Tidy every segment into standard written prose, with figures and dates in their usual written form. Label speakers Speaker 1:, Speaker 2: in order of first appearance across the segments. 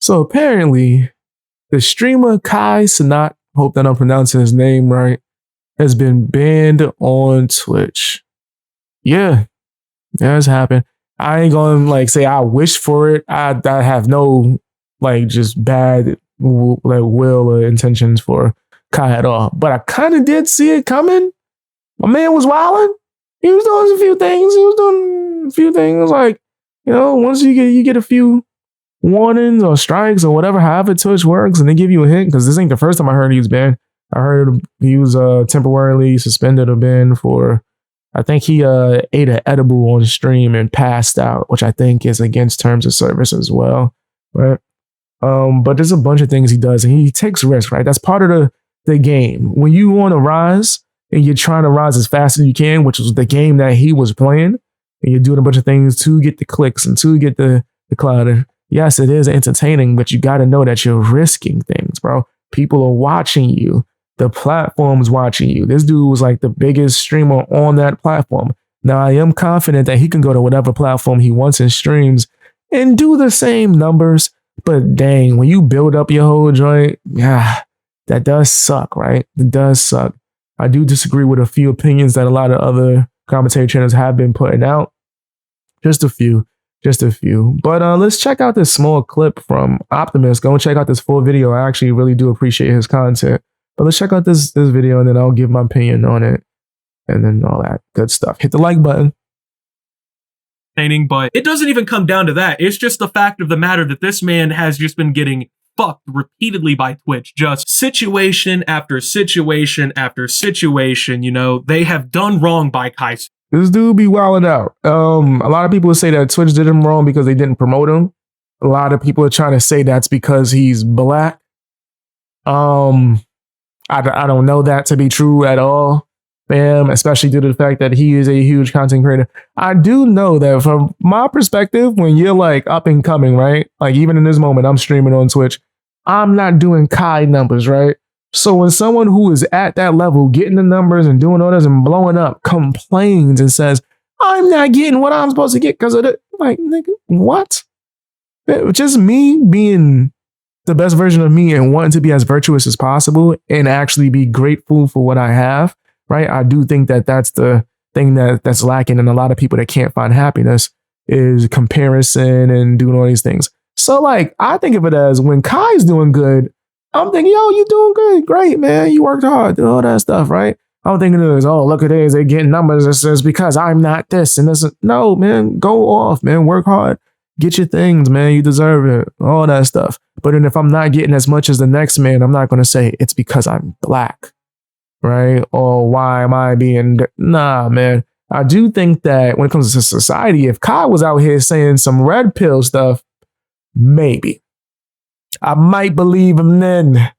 Speaker 1: So apparently, the streamer Kai Cenat, hope that I'm pronouncing his name right, has been banned on Twitch. Yeah, that's happened. I ain't gonna like say I wish for it. I have no like just bad like will or intentions for Kai at all. But I kind of did see it coming. My man was wilding. He was doing a few things. He was doing a few things like, once you get a few warnings or strikes or whatever, however Twitch works, and they give you a hint, because this ain't the first time I heard he was banned. I heard he was temporarily suspended or banned for, I think he ate an edible on stream and passed out, which I think is against terms of service as well, right? But there's a bunch of things he does, and he takes risks, right? That's part of the game. When you want to rise and you're trying to rise as fast as you can, which was the game that he was playing, and you're doing a bunch of things to get the clicks and to get the clout. Yes, it is entertaining, but you got to know that you're risking things, bro. People are watching you. The platform's watching you. This dude was like the biggest streamer on that platform. Now, I am confident that he can go to whatever platform he wants and streams and do the same numbers. But dang, when you build up your whole joint, yeah, that does suck, right? It does suck. I do disagree with a few opinions that a lot of other commentary channels have been putting out. Just a few. But let's check out this small clip from Optimus. Go and check out this full video. I actually really do appreciate his content. But let's check out this video, and then I'll give my opinion on it, and then all that good stuff. Hit the like button.
Speaker 2: But it doesn't even come down to that. It's just the fact of the matter that this man has just been getting fucked repeatedly by Twitch. Just situation after situation after situation. They have done wrong by Kai.
Speaker 1: This dude be wilding out. A lot of people would say that Twitch did him wrong because they didn't promote him. A lot of people are trying to say that's because he's black. I don't know that to be true at all, fam, especially due to the fact that he is a huge content creator. I do know that from my perspective, when you're like up and coming, right? Like even in this moment, I'm streaming on Twitch. I'm not doing Kai numbers, right? So when someone who is at that level, getting the numbers and doing all this and blowing up, complains and says, I'm not getting what I'm supposed to get because of it. Like, nigga, what? Just me being the best version of me and wanting to be as virtuous as possible and actually be grateful for what I have, right? I do think that that's the thing that's lacking in a lot of people that can't find happiness is comparison and doing all these things. So like, I think of it as when Kai's doing good, I'm thinking, yo, you doing good. Great, man. You worked hard, do all that stuff, right? I'm thinking of this, oh, look at this. They're getting numbers. It says because I'm not this and this. No, man, go off, man. Work hard. Get your things, man. You deserve it. All that stuff. But then if I'm not getting as much as the next man, I'm not going to say it's because I'm black, right? Or why am I being... Nah, man. I do think that when it comes to society, if Kai was out here saying some red pill stuff, maybe. I might believe him then.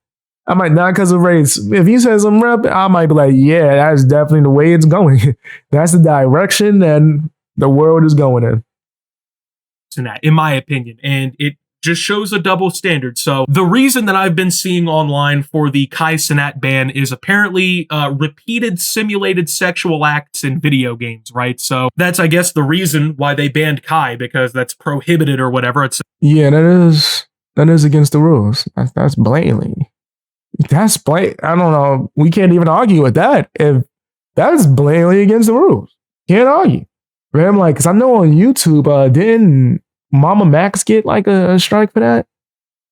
Speaker 1: I might not because of race. If he says some red pill, I might be like, yeah, that's definitely the way it's going. That's the direction that the world is going in.
Speaker 2: In my opinion, and it just shows a double standard. So the reason that I've been seeing online for the Kai Cenat ban is apparently repeated simulated sexual acts in video games, right? So that's, I guess, the reason why they banned Kai, because that's prohibited or whatever.
Speaker 1: Yeah, that is against the rules. That's blatantly. That's blatant. I don't know. We can't even argue with that. If that is blatantly against the rules, can't argue. Right? I'm like, because I know on YouTube, didn't Mama Max get like a strike for that?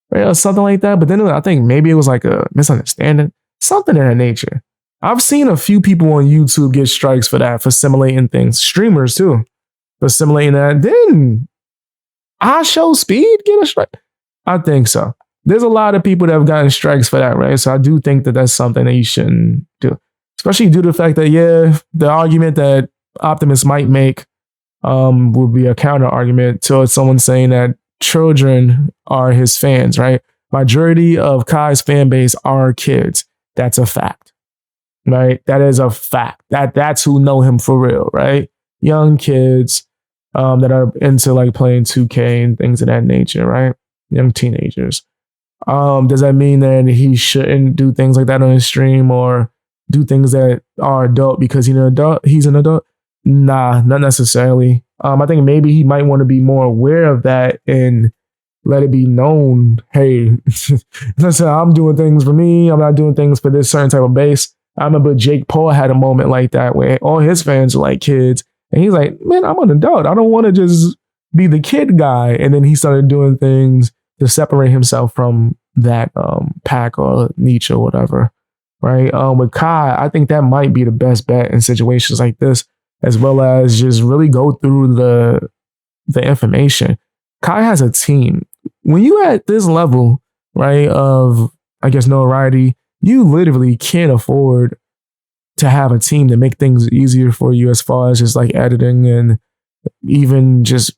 Speaker 1: Right? Or something like that. But then I think maybe it was like a misunderstanding. Something of that nature. I've seen a few people on YouTube get strikes for that, for simulating things. Streamers too, for simulating that. Then I Show Speed get a strike? I think so. There's a lot of people that have gotten strikes for that, right? So I do think that that's something that you shouldn't do. Especially due to the fact that, yeah, the argument that Optimus might make would be a counter argument to someone saying that children are his fans, right? Majority of Kai's fan base are kids. That's a fact, right? That is a fact. That's who know him for real, right? Young kids that are into like playing 2K and things of that nature, right? Young teenagers. Does that mean that he shouldn't do things like that on his stream or do things that are adult because he's an adult? Nah, not necessarily. I think maybe he might want to be more aware of that and let it be known, hey, listen, I'm doing things for me. I'm not doing things for this certain type of base. I remember Jake Paul had a moment like that where all his fans were like kids. And he's like, man, I'm an adult. I don't want to just be the kid guy. And then he started doing things to separate himself from that pack or niche or whatever. Right. With Kai, I think that might be the best bet in situations like this, as well as just really go through the information. Kai has a team. When you at this level, right, of, I guess, notoriety, you literally can't afford to have a team to make things easier for you as far as just like editing and even just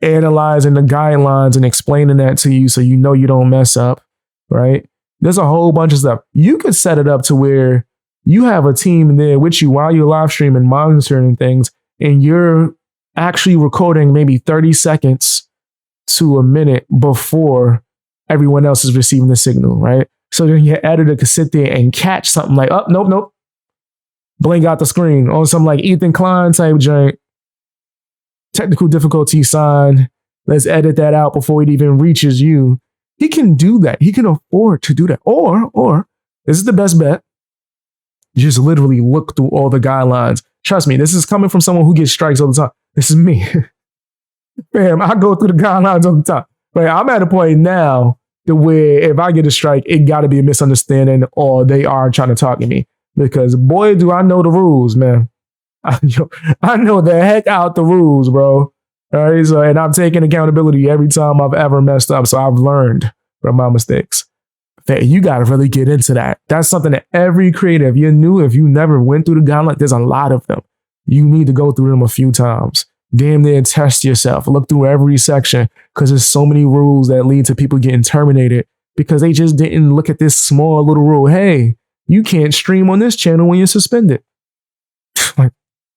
Speaker 1: analyzing the guidelines and explaining that to you so you know you don't mess up, right? There's a whole bunch of stuff. You could set it up to where you have a team there with you while you're live streaming, monitoring things, and you're actually recording maybe 30 seconds to a minute before everyone else is receiving the signal, right? So then your editor could sit there and catch something like, oh, nope, blink out the screen on some like Ethan Klein type joint. Technical difficulty sign. Let's edit that out before it even reaches you. He can do that. He can afford to do that. Or this is the best bet. Just literally look through all the guidelines. Trust me, this is coming from someone who gets strikes all the time. This is me. Bam, I go through the guidelines all the time. But I'm at a point now to where if I get a strike, it got to be a misunderstanding or they are trying to talk to me. Because boy, do I know the rules, man. I know the heck out the rules, bro. All right, so and I'm taking accountability every time I've ever messed up. So I've learned from my mistakes. You got to really get into that. That's something that every creator, if you're new, if you never went through the guidelines, there's a lot of them. You need to go through them a few times. Damn near test yourself. Look through every section because there's so many rules that lead to people getting terminated because they just didn't look at this small little rule. Hey, you can't stream on this channel when you're suspended. Like,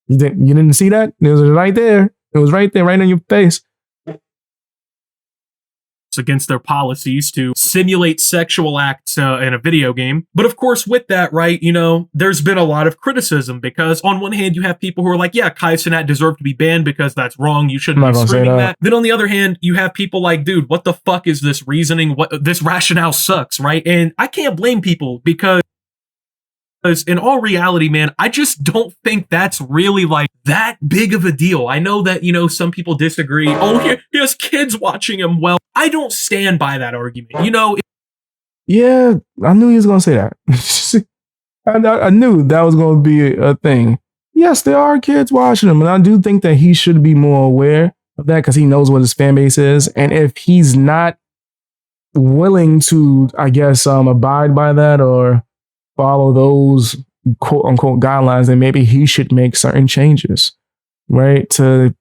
Speaker 1: you didn't see that? It was right there. It was right there, right in your face.
Speaker 2: Against their policies to simulate sexual acts in a video game. But of course, with that, right, there's been a lot of criticism because on one hand, you have people who are like, yeah, Kai Cenat deserved to be banned because that's wrong. You shouldn't be streaming that. Then on the other hand, you have people like, dude, what the fuck is this reasoning? This rationale sucks, right? And I can't blame people because in all reality, man, I just don't think that's really like that big of a deal. I know that, some people disagree. Oh, here's kids watching him. Well, I don't stand by that argument.
Speaker 1: Yeah, I knew he was going to say that. I knew that was going to be a thing. Yes, there are kids watching him. And I do think that he should be more aware of that because he knows what his fan base is. And if he's not willing to, I guess, abide by that or follow those quote unquote guidelines, then maybe he should make certain changes, right? To,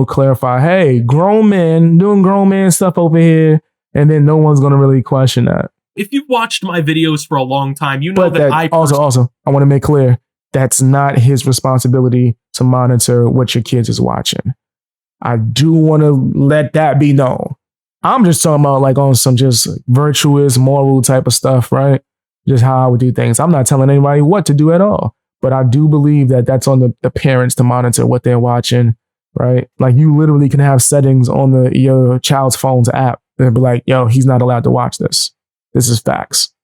Speaker 1: clarify, hey, grown men doing grown man stuff over here. And then no one's going to really question that.
Speaker 2: If you've watched my videos for a long time, you know that I
Speaker 1: also, I want to make clear that's not his responsibility to monitor what your kids is watching. I do want to let that be known. I'm just talking about like on some just virtuous, moral type of stuff, right? Just how I would do things. I'm not telling anybody what to do at all, but I do believe that that's on the parents to monitor what they're watching, right? Like you literally can have settings on your child's phone's app and be like, yo, he's not allowed to watch this. This is facts.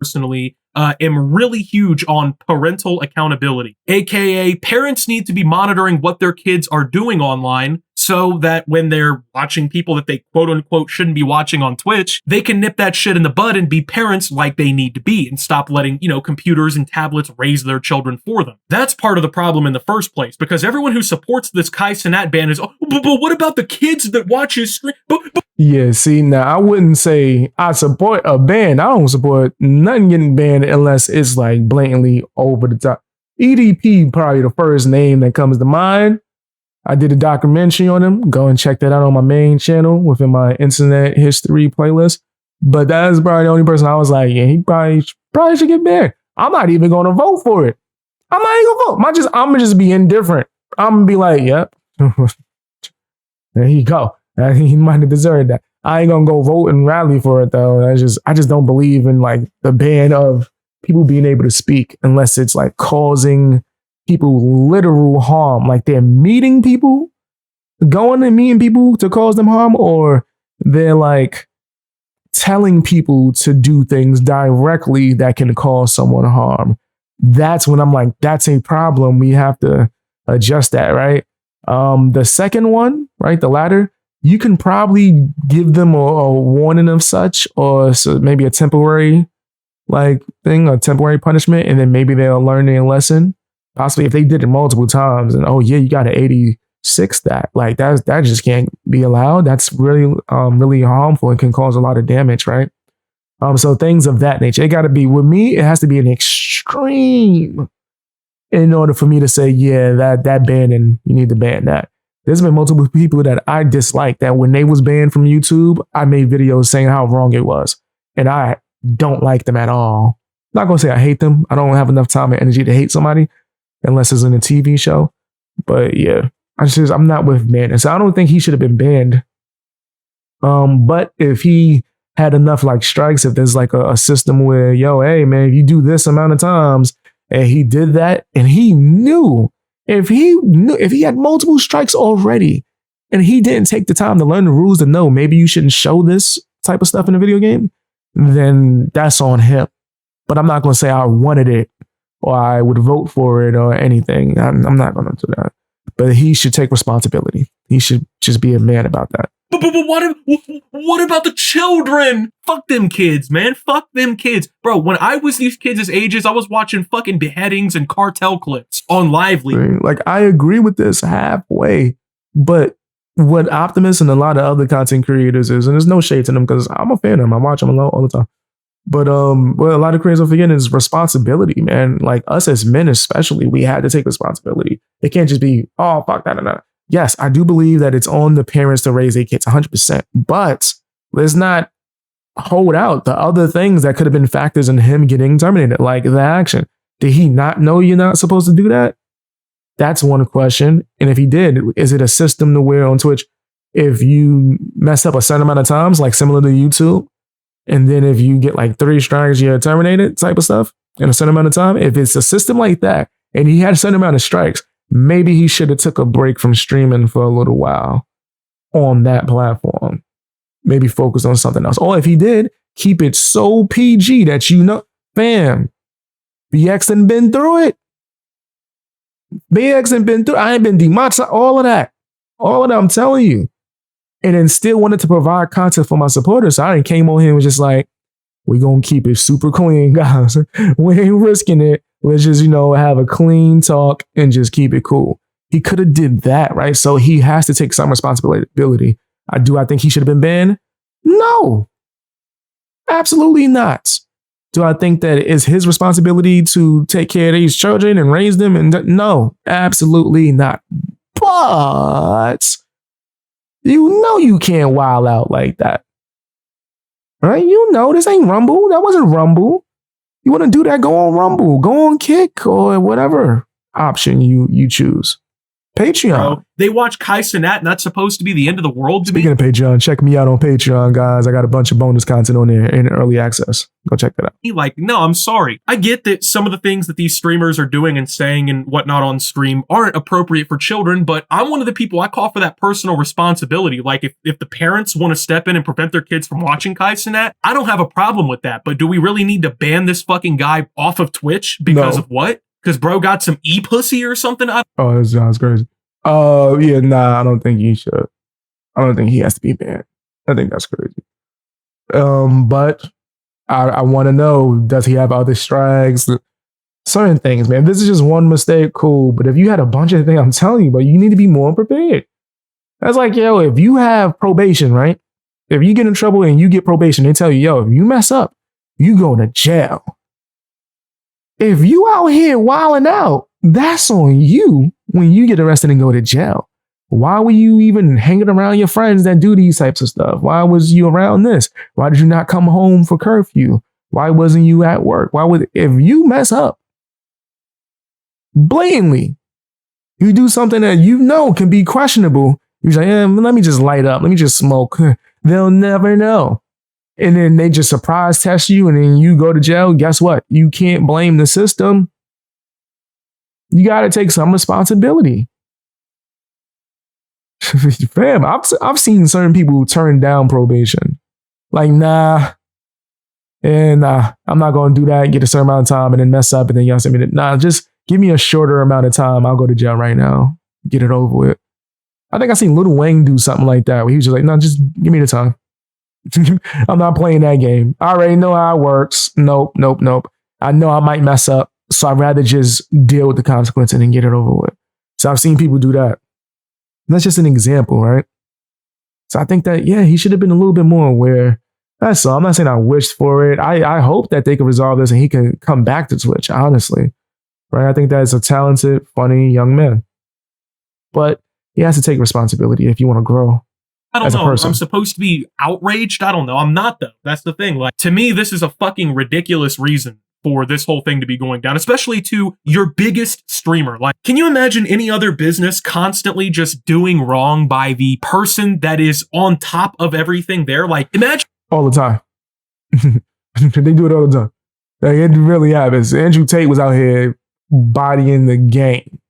Speaker 2: Personally, am really huge on parental accountability, aka parents need to be monitoring what their kids are doing online so that when they're watching people that they quote unquote shouldn't be watching on Twitch, they can nip that shit in the bud and be parents like they need to be and stop letting, computers and tablets raise their children for them. That's part of the problem in the first place because everyone who supports this Kai Cenat ban is, but what about the kids that watch his stream?
Speaker 1: Yeah, see, now I wouldn't say I support a ban. I don't support nothing getting banned unless it's like blatantly over the top. EDP probably the first name that comes to mind. I did a documentary on him. Go and check that out on my main channel within my internet history playlist. But that's probably the only person I was like, yeah, he probably should get banned. I'm not even going to vote for it. I'm not even going to vote. I'm going to just be indifferent. I'm going to be like, yep. There you go. He might have deserved that. I ain't gonna go vote and rally for it though. I just don't believe in like the ban of people being able to speak unless it's like causing people literal harm. Like they're meeting people, going and meeting people to cause them harm, or they're like telling people to do things directly that can cause someone harm. That's when I'm like, that's a problem. We have to adjust that, right? The second one, right, the latter, you can probably give them a warning of such, or so maybe a temporary like thing, a temporary punishment, and then maybe they'll learn their lesson. Possibly if they did it multiple times, and oh yeah, you got an 86 that, like that just can't be allowed. That's really really harmful and can cause a lot of damage, right? So things of that nature. It got to be, with me, it has to be an extreme in order for me to say, yeah, that banning, you need to ban that. There's been multiple people that I dislike that when they was banned from YouTube, I made videos saying how wrong it was. And I don't like them at all. Not gonna say I hate them. I don't have enough time and energy to hate somebody unless it's in a TV show. But yeah, I'm not with banning. So I don't think he should have been banned. But if he had enough like strikes, if there's like a system where, yo, hey man, if you do this amount of times, and he did that, and he knew, if he had multiple strikes already, and he didn't take the time to learn the rules to know maybe you shouldn't show this type of stuff in a video game, then that's on him. But I'm not going to say I wanted it or I would vote for it or anything. I'm not going to do that. But he should take responsibility. He should just be a man about that.
Speaker 2: But what about the children? Fuck them kids, man. Fuck them kids. Bro, when I was these kids' ages, I was watching fucking beheadings and cartel clips on Lively.
Speaker 1: Like, I agree with this halfway. But what Optimus and a lot of other content creators is, and there's no shade to them because I'm a fan of them. I watch them all the time. But what a lot of creators are forgetting is responsibility, man. Like us as men especially, we had to take responsibility. It can't just be, oh, fuck that. Yes, I do believe that it's on the parents to raise their kids 100%. But let's not hold out the other things that could have been factors in him getting terminated, like the action. Did he not know you're not supposed to do that? That's one question. And if he did, is it a system to where on Twitch, if you mess up a certain amount of times, like similar to YouTube, and then if you get like 3 strikes, you're terminated type of stuff in a certain amount of time? If it's a system like that, and he had a certain amount of strikes, maybe he should have took a break from streaming for a little while on that platform. Maybe focus on something else. Or if he did, keep it so PG that you know, fam, BX done been through it. BX done been through, I ain't been demonetized, all of that. All of that, I'm telling you. And then still wanted to provide content for my supporters. So I didn't came on here and was just like, we're going to keep it super clean, guys. We ain't risking it. Let's just, have a clean talk and just keep it cool. He could have did that, right? So he has to take some responsibility. I think he should have been banned? No, absolutely not. Do I think that it's his responsibility to take care of these children and raise them? And no, absolutely not. But you can't wild out like that. Right? This ain't Rumble. That wasn't Rumble. You want to do that, go on Rumble, go on Kick, or whatever option you choose. Patreon.
Speaker 2: Bro, they watch Kai Cenat, and that's supposed to be the end of the world to me.
Speaker 1: Speaking of Patreon, check me out on Patreon, guys. I got a bunch of bonus content on there in early access. Go check that out.
Speaker 2: Like, no, I'm sorry. I get that some of the things that these streamers are doing and saying and whatnot on stream aren't appropriate for children, but I'm one of the people, I call for that personal responsibility. Like, if the parents want to step in and prevent their kids from watching Kai Cenat, I don't have a problem with that. But do we really need to ban this fucking guy off of Twitch because of what? Because bro got some e-pussy or something?
Speaker 1: Oh, that sounds crazy. Oh, yeah, nah, I don't think he should. I don't think he has to be banned. I think that's crazy. But I want to know, does he have other strikes? Certain things, man. If this is just one mistake, cool. But if you had a bunch of things, I'm telling you, but you need to be more prepared. That's like, yo, if you have probation, right? If you get in trouble and you get probation, they tell you, yo, if you mess up, you go to jail. If you out here wilding out, that's on you when you get arrested and go to jail. Why were you even hanging around your friends that do these types of stuff? Why was you around this? Why did you not come home for curfew? Why wasn't you at work? If you mess up blatantly, you do something that can be questionable, you're like, let me just light up. Let me just smoke. They'll never know. And then they just surprise test you and then you go to jail. Guess what? You can't blame the system. You got to take some responsibility. Fam, I've seen certain people turn down probation Like, nah, and I'm not going to do that, get a certain amount of time and then mess up and then y'all send me nah, just give me a shorter amount of time. I'll go to jail right now. Get it over with. I think I seen Lil Wayne do something like that where he was just like, no, just give me the time. I'm not playing that game. I already know how it works. Nope. I know I might mess up. So I'd rather just deal with the consequences and get it over with. So I've seen people do that. And that's just an example, right? So I think that, yeah, he should have been a little bit more aware. That's all. I'm not saying I wished for it. I hope that they could resolve this and he can come back to Twitch, honestly. Right? I think that is a talented, funny young man. But he has to take responsibility if you want to grow.
Speaker 2: I don't know. I'm supposed to be outraged. I don't know. I'm not, though. That's the thing. Like, to me, this is a fucking ridiculous reason for this whole thing to be going down, especially to your biggest streamer. Like, can you imagine any other business constantly just doing wrong by the person that is on top of everything there? Like, imagine
Speaker 1: all the time. They do it all the time. Like, it really happens. Andrew Tate was out here bodying the game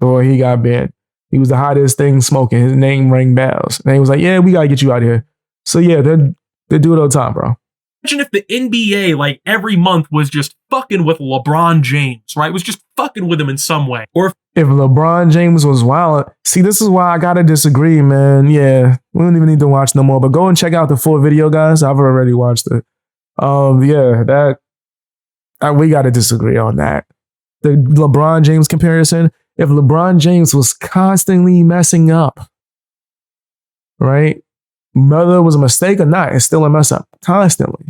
Speaker 1: before he got banned. He was the hottest thing smoking. His name rang bells. And he was like, yeah, we got to get you out of here. So yeah, they do it all the time, bro.
Speaker 2: Imagine if the NBA, like, every month was just fucking with LeBron James, right? Was just fucking with him in some way. Or
Speaker 1: if LeBron James was wild. See, this is why I got to disagree, man. Yeah, we don't even need to watch no more. But go and check out the full video, guys. I've already watched it. Yeah, we got to disagree on that. The LeBron James comparison. If LeBron James was constantly messing up, right? Whether it was a mistake or not, it's still a mess up constantly.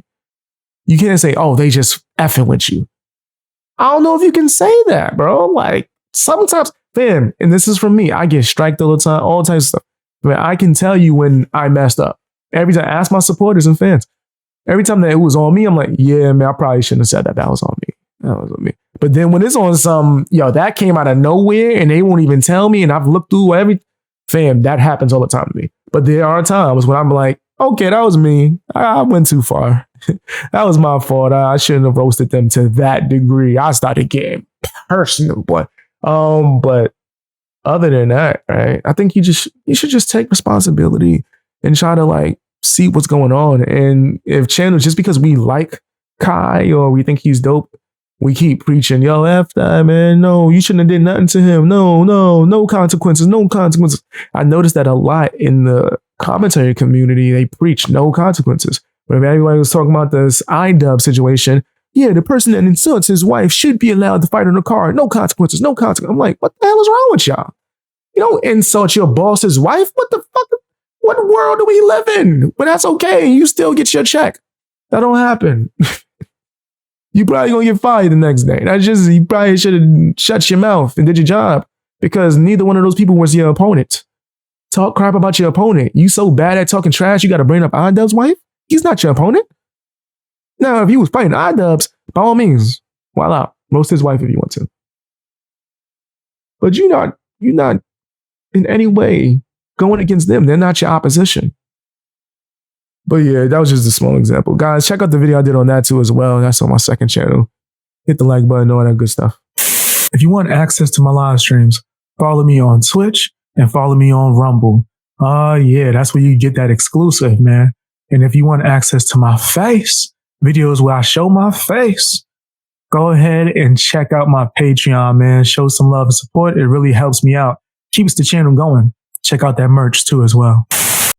Speaker 1: You can't say, oh, they just effing with you. I don't know if you can say that, bro. Like, sometimes, fam, and this is from me, I get striked all the time, all types of stuff. Man, I can tell you when I messed up. Every time I ask my supporters and fans, every time that it was on me, I'm like, yeah, man, I probably shouldn't have said that. That was on me. That was on me. But then when it's on some, that came out of nowhere and they won't even tell me and I've looked through fam, that happens all the time to me. But there are times when I'm like, okay, that was me. I went too far. That was my fault. I shouldn't have roasted them to that degree. I started getting personal, boy. But other than that, right, I think you should just take responsibility and try to like see what's going on. And if channels, just because we like Kai or we think he's dope, we keep preaching, yo, F that, man. No, you shouldn't have did nothing to him. No consequences, no consequences. I noticed that a lot in the commentary community. They preach no consequences. When everybody was talking about this iDub situation, yeah, the person that insults his wife should be allowed to fight in the car. No consequences, no consequences. I'm like, what the hell is wrong with y'all? You don't insult your boss's wife. What the fuck? What world do we live in? But that's okay. You still get your check. That don't happen. You probably gonna get fired the next day. You probably should have shut your mouth and did your job because neither one of those people was your opponent. Talk crap about your opponent. You so bad at talking trash, you got to bring up iDubbbz' wife? He's not your opponent. Now, if you was fighting iDubbbz, by all means, voila, roast his wife if you want to. But you're not in any way going against them. They're not your opposition. But yeah, that was just a small example. Guys, check out the video I did on that too as well. That's on my second channel. Hit the like button, all that good stuff. If you want access to my live streams, follow me on Twitch and follow me on Rumble. Yeah, that's where you get that exclusive, man. And if you want access to my face, videos where I show my face, go ahead and check out my Patreon, man. Show some love and support. It really helps me out. Keeps the channel going. Check out that merch too as well.